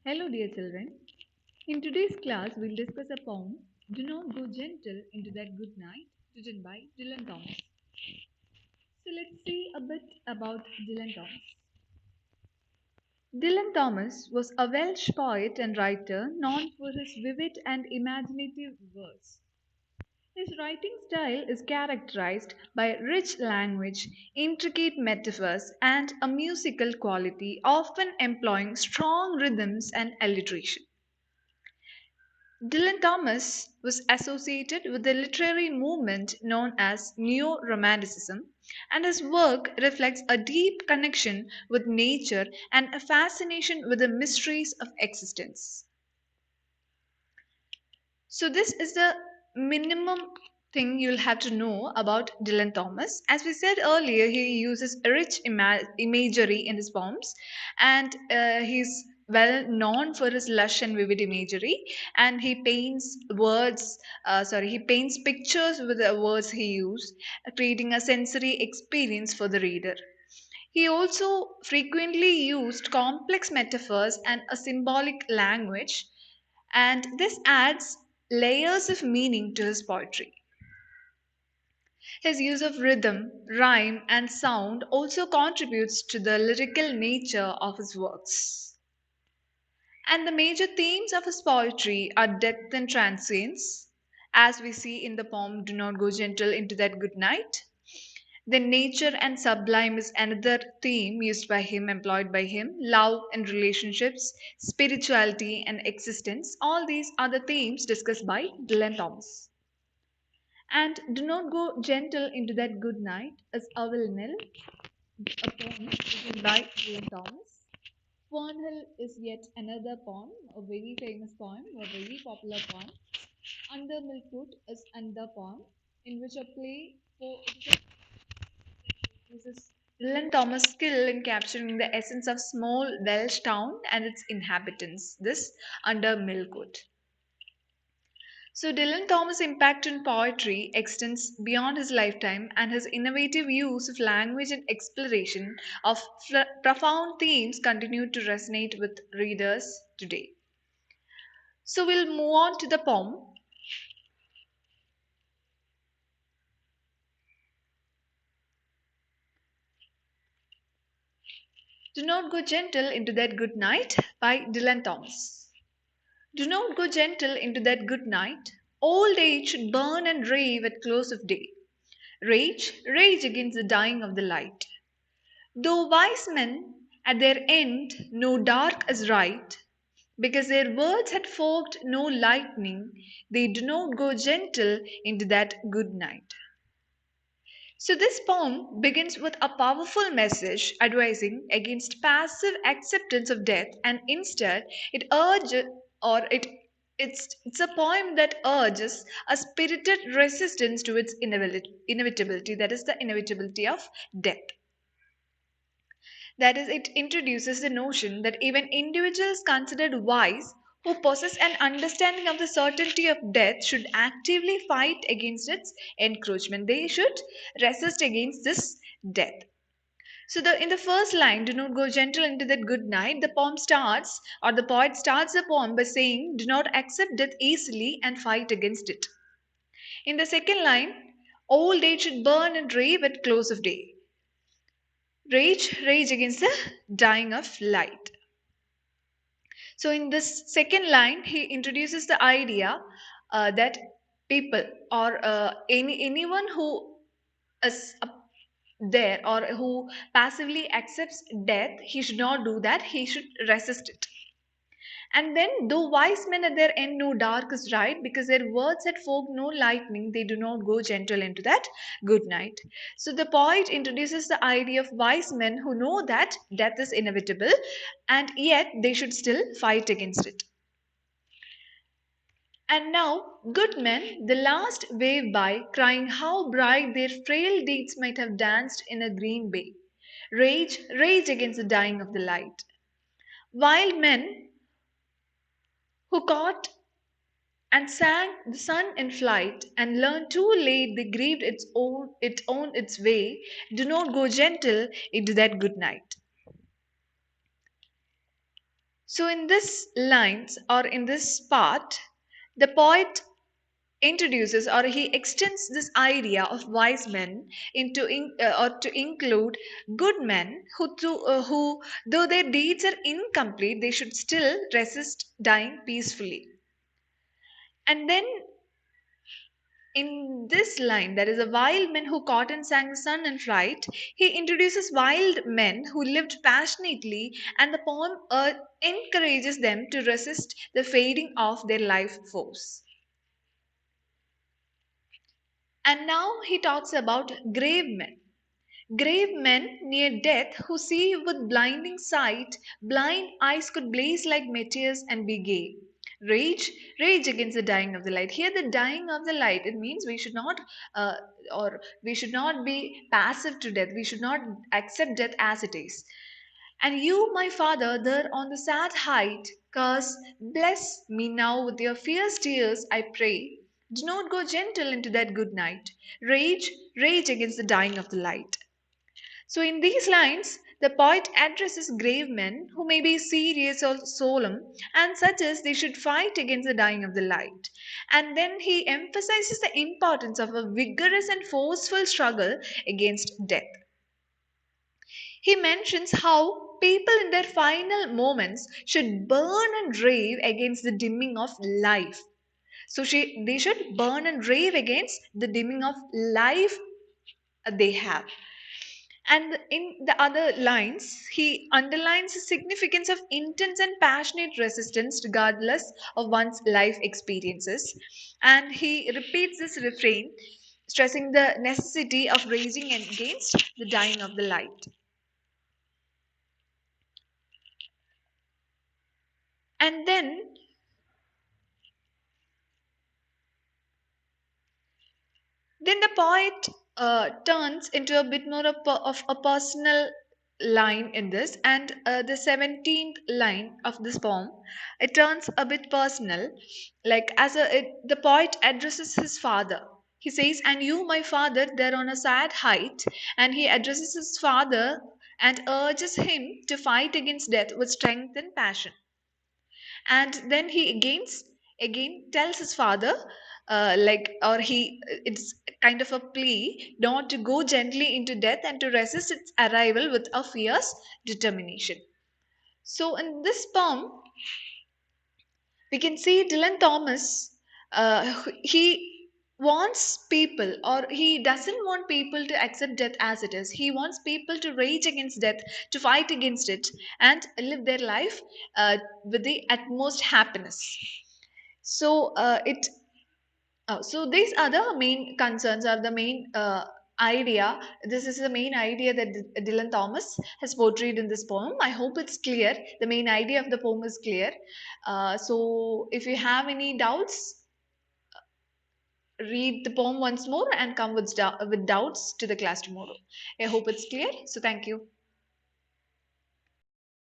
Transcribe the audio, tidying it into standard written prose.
Hello, dear children. In today's class, we'll discuss a poem, Do Not Go Gentle Into That Good Night, written by Dylan Thomas. So, let's see a bit about Dylan Thomas. Dylan Thomas was a Welsh poet and writer known for his vivid and imaginative verse. His writing style is characterized by rich language, intricate metaphors, and a musical quality, often employing strong rhythms and alliteration. Dylan Thomas was associated with the literary movement known as Neo Romanticism, and his work reflects a deep connection with nature and a fascination with the mysteries of existence. So, this is the minimum thing you'll have to know about Dylan Thomas. As we said earlier, he uses rich imagery in his poems, and he's well known for his lush and vivid imagery. And he paints he paints pictures with the words he used, creating a sensory experience for the reader. He also frequently used complex metaphors and a symbolic language, and this adds layers of meaning to his poetry. His use of rhythm, rhyme, and sound also contributes to the lyrical nature of his works. And the major themes of his poetry are death and transience, as we see in the poem Do Not Go Gentle Into That Good Night. Then nature and sublime is another theme used by him, employed by him. Love and relationships, spirituality and existence. All these are the themes discussed by Dylan Thomas. And Do Not Go Gentle Into That Good Night is Owl Nil, a poem written by Dylan Thomas. Fernhill is yet another poem, a very famous poem, a very popular poem. Under Milkwood is another poem in which a play for uses Dylan Thomas' skill in capturing the essence of small Welsh town and its inhabitants. This under Milkwood. So Dylan Thomas' impact on poetry extends beyond his lifetime, and his innovative use of language and exploration of profound themes continue to resonate with readers today. So we'll move on to the poem. Do Not Go Gentle Into That Good Night by Dylan Thomas. Do not go gentle into that good night. Old age should burn and rave at close of day. Rage, rage against the dying of the light. Though wise men at their end know dark is right, because their words had forked no lightning, they do not go gentle into that good night. So, this poem begins with a powerful message advising against passive acceptance of death, and instead, it urges or it's a poem that urges a spirited resistance to its inevitability, that is, the inevitability of death. That is, it introduces the notion that even individuals considered wise who possess an understanding of the certainty of death should actively fight against its encroachment. They should resist against this death. So in the first line, do not go gentle into that good night, the poem starts, or the poet starts the poem by saying, do not accept death easily and fight against it. In the second line, old age should burn and rave at close of day. Rage, rage against the dying of light. So, in this second line, he introduces the idea that people or anyone who is there or who passively accepts death, he should not do that. He should resist it. And then, though wise men at their end know dark is right, because their words had folk no lightning, they do not go gentle into that good night. So the poet introduces the idea of wise men who know that death is inevitable, and yet they should still fight against it. And now, good men, the last wave by, crying how bright their frail deeds might have danced in a green bay. Rage, rage against the dying of the light. Wild men who caught and sang the sun in flight, and learned too late they grieved its way, do not go gentle into that good night. So, in this lines or in this part, the poet introduces or he extends this idea of wise men or to include good men who though their deeds are incomplete they should still resist dying peacefully. And then in this line, there is a wild man who caught and sang the sun in fright. He introduces wild men who lived passionately, and the poem encourages them to resist the fading of their life force. And now he talks about grave men. Grave men near death who see with blinding sight, blind eyes could blaze like meteors and be gay. Rage, rage against the dying of the light. Here, the dying of the light, it means we should not, uh, or we should not be passive to death. We should not accept death as it is. And you, my father, there on the sad height, curse, bless me now with your fierce tears, I pray. Do not go gentle into that good night. Rage, rage against the dying of the light. So, in these lines, the poet addresses grave men who may be serious or solemn and suggests they should fight against the dying of the light. And then he emphasizes the importance of a vigorous and forceful struggle against death. He mentions how people in their final moments should burn and rave against the dimming of life. So they should burn and rave against the dimming of life they have. And in the other lines, he underlines the significance of intense and passionate resistance regardless of one's life experiences. And he repeats this refrain, stressing the necessity of raging against the dying of the light. And then the poet turns into a bit more of a personal line in this, and the 17th line of this poem, it turns a bit personal, like the poet addresses his father. He says, "And you, my father, there on a sad height," and he addresses his father and urges him to fight against death with strength and passion. And then he again tells his father, or he it's kind of a plea not to go gently into death and to resist its arrival with a fierce determination. So in this poem we can see Dylan Thomas, he wants people, or he doesn't want people to accept death as it is. He wants people to rage against death, to fight against it, and live their life with the utmost happiness. So so these are the main concerns, or the main idea. This is the main idea that Dylan Thomas has portrayed in this poem. I hope it's clear. The main idea of the poem is clear. So if you have any doubts, read the poem once more and come with doubts to the class tomorrow. I hope it's clear. So thank you.